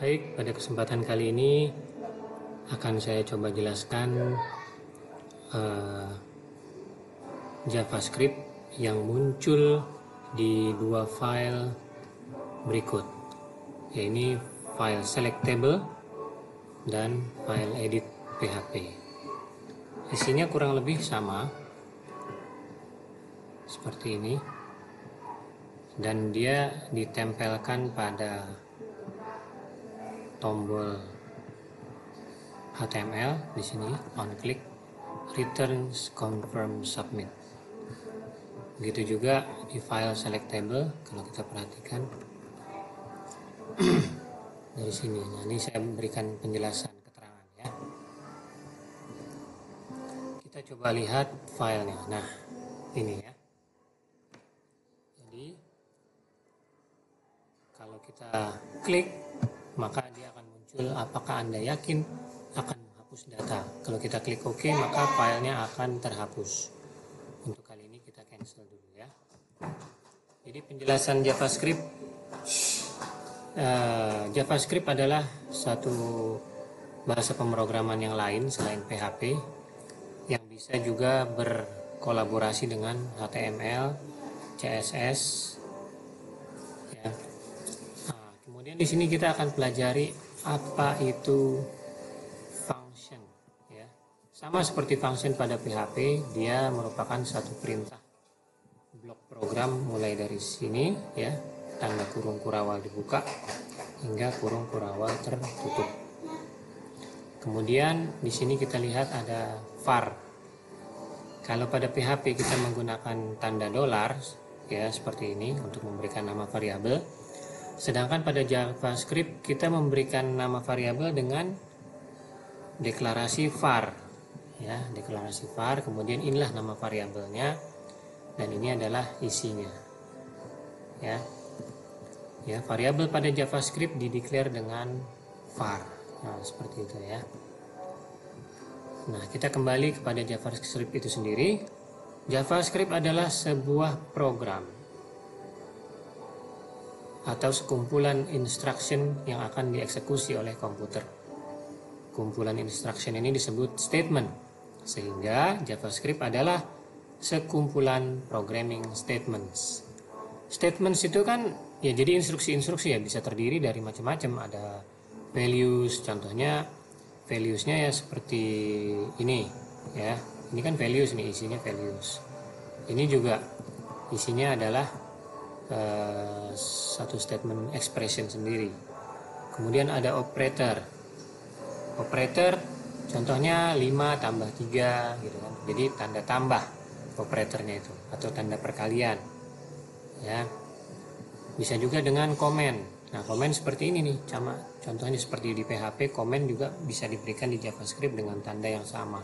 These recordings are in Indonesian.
Baik, pada kesempatan kali ini akan saya coba jelaskan eh, JavaScript yang muncul di dua file berikut, yaitu file selectable dan file edit PHP. Isinya kurang lebih sama seperti ini, dan dia ditempelkan pada tombol HTML di sini, on click, returns, confirm, submit. Begitu juga di file selectable, kalau kita perhatikan dari sini. Nah, ini saya berikan penjelasan keterangan ya. Kita coba lihat filenya. Nah, ini ya. Jadi kalau kita klik, maka dia akan muncul apakah Anda yakin akan menghapus data. Kalau kita klik OK, maka filenya akan terhapus. Untuk kali ini kita cancel dulu ya. Jadi penjelasan JavaScript. JavaScript adalah satu bahasa pemrograman yang lain selain PHP yang bisa juga berkolaborasi dengan HTML, CSS. Ya. Nah, kemudian di sini kita akan pelajari apa itu function. Ya. Sama seperti function pada PHP, dia merupakan satu perintah blok program mulai dari sini ya, tanda kurung kurawal dibuka hingga kurung kurawal tertutup. Kemudian di sini kita lihat ada var. Kalau pada PHP kita menggunakan tanda dolar ya seperti ini untuk memberikan nama variabel. Sedangkan pada JavaScript kita memberikan nama variabel dengan deklarasi var. Ya, deklarasi var, kemudian inilah nama variabelnya dan ini adalah isinya. Ya. Ya, variabel pada JavaScript dideklar dengan var. Nah, seperti itu ya. Nah, kita kembali kepada JavaScript itu sendiri. JavaScript adalah sebuah program atau sekumpulan instruction yang akan dieksekusi oleh komputer. Kumpulan instruction ini disebut statement. Sehingga JavaScript adalah sekumpulan programming statements. Statements itu kan ya jadi instruksi-instruksi ya, bisa terdiri dari macam-macam. Ada values, contohnya valuesnya ya seperti ini ya. Ini kan values nih, isinya values. Ini juga isinya adalah satu statement expression sendiri. Kemudian ada operator. Operator contohnya 5 tambah 3 gitu kan. Jadi tanda tambah operatornya itu atau tanda perkalian. Ya. Bisa juga dengan komen. Nah, komen seperti ini nih, sama contohnya seperti di PHP, komen juga bisa diberikan di JavaScript dengan tanda yang sama.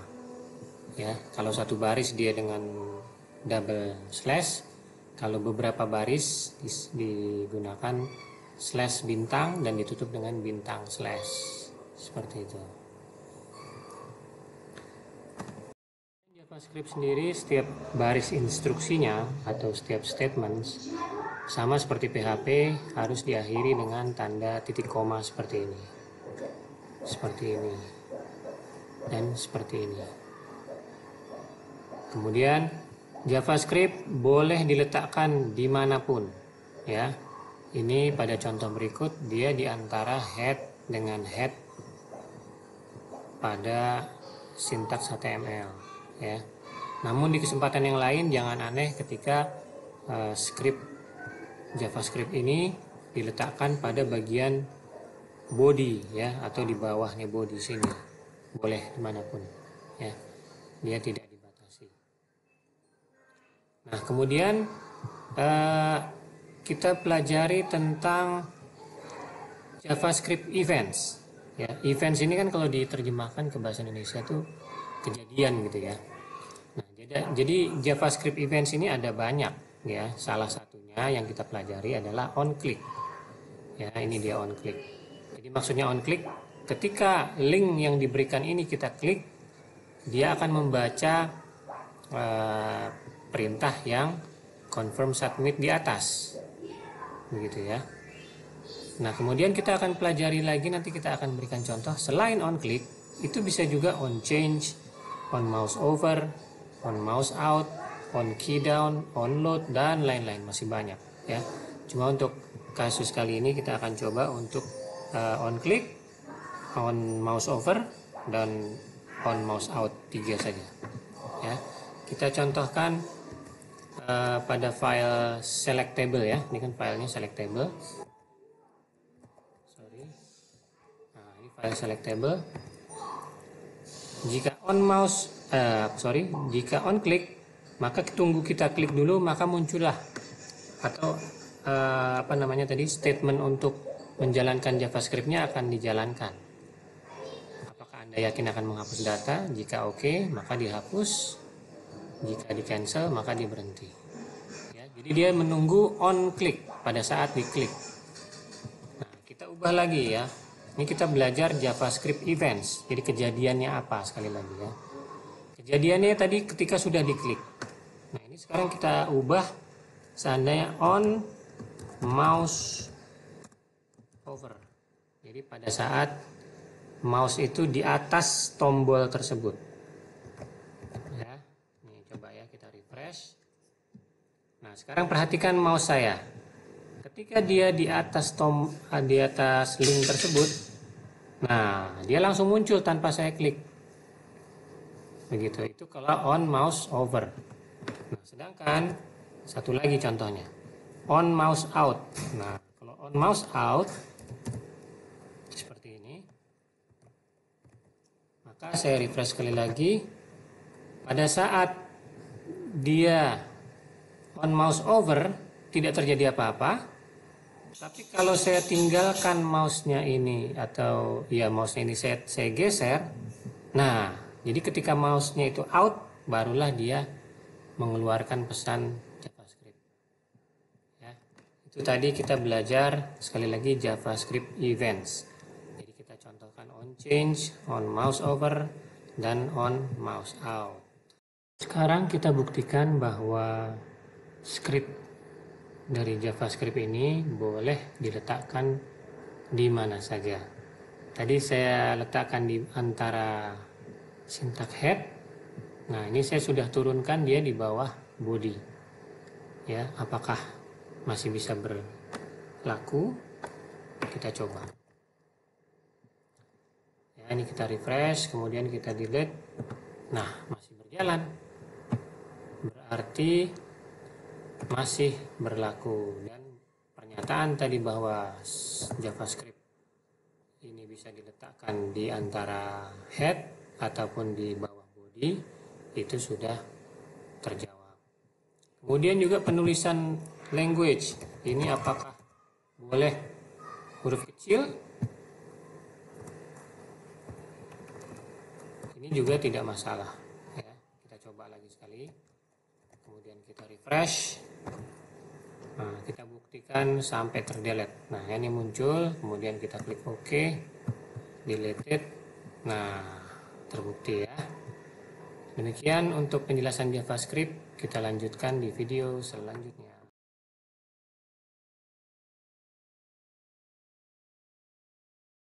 Ya, kalau satu baris dia dengan double slash, kalau beberapa baris digunakan slash bintang dan ditutup dengan bintang slash. Seperti itu. JavaScript sendiri setiap baris instruksinya atau setiap statements sama seperti PHP harus diakhiri dengan tanda titik koma seperti ini. Seperti ini. Dan seperti ini. Kemudian JavaScript boleh diletakkan dimanapun ya. Ini pada contoh berikut dia di antara head dengan head pada sintaks HTML ya. Namun di kesempatan yang lain jangan aneh ketika script JavaScript ini diletakkan pada bagian body ya, atau di bawahnya body sini, boleh dimanapun ya, dia tidak dibatasi. Nah, kemudian kita pelajari tentang JavaScript events ya. Events ini kan kalau diterjemahkan ke bahasa Indonesia tuh kejadian gitu ya. Nah, jadi JavaScript events ini ada banyak ya. Salah satunya yang kita pelajari adalah on click. Ya, ini dia on click. Jadi maksudnya on click, ketika link yang diberikan ini kita klik, dia akan membaca perintah yang confirm submit di atas. Begitu ya. Nah, kemudian kita akan pelajari lagi, nanti kita akan berikan contoh. Selain on click, itu bisa juga on change, on mouse over, on mouse out, on key down, on load, dan lain-lain. Masih banyak ya. Cuma untuk kasus kali ini kita akan coba untuk on click, on mouse over, dan on mouse out, 3 saja ya. Kita contohkan pada file selectable ya. Ini kan filenya selectable. Nah, ini file selectable. Jika on mouse, jika on click, maka tunggu kita klik dulu, maka muncullah atau statement untuk menjalankan JavaScript-nya akan dijalankan. Apakah Anda yakin akan menghapus data? Jika oke, maka dihapus. Jika di cancel, maka dia berhenti. Ya, jadi dia menunggu on click pada saat diklik. Nah, kita ubah lagi ya. Ini kita belajar JavaScript events. Jadi kejadiannya apa sekali lagi ya. Kejadiannya tadi ketika sudah diklik. Nah, ini sekarang kita ubah seandainya on mouse over. Jadi pada saat mouse itu di atas tombol tersebut. Ya, ini coba ya kita refresh. Nah, sekarang perhatikan mouse saya. Ketika dia di atas link tersebut, nah dia langsung muncul tanpa saya klik. Begitu, itu kalau on mouse over. Nah, sedangkan satu lagi contohnya, on mouse out. Nah, kalau on mouse out seperti ini, maka saya refresh sekali lagi. Pada saat dia on mouse over, tidak terjadi apa-apa. Tapi kalau saya tinggalkan mouse-nya ini atau ya mouse-nya ini saya geser, nah jadi ketika mouse-nya itu out, barulah dia mengeluarkan pesan JavaScript. Ya, itu tadi kita belajar sekali lagi JavaScript events. Jadi kita contohkan on change, on mouse over, dan on mouse out. Sekarang kita buktikan bahwa script dari JavaScript ini boleh diletakkan di mana saja. Tadi saya letakkan di antara syntax head. Nah, ini saya sudah turunkan dia di bawah body. Ya, apakah masih bisa berlaku? Kita coba. Ya, ini kita refresh, kemudian kita delete. Nah, masih berjalan. Berarti masih berlaku, dan pernyataan tadi bahwa JavaScript ini bisa diletakkan di antara head ataupun di bawah body itu sudah terjawab. Kemudian juga penulisan language ini, apakah boleh huruf kecil? Ini juga tidak masalah ya. Kita coba lagi sekali, kemudian kita refresh. Nah, kita buktikan sampai terdelete. Nah, ini muncul, kemudian kita klik OK, deleted. Nah, terbukti ya. Demikian untuk penjelasan JavaScript, kita lanjutkan di video selanjutnya.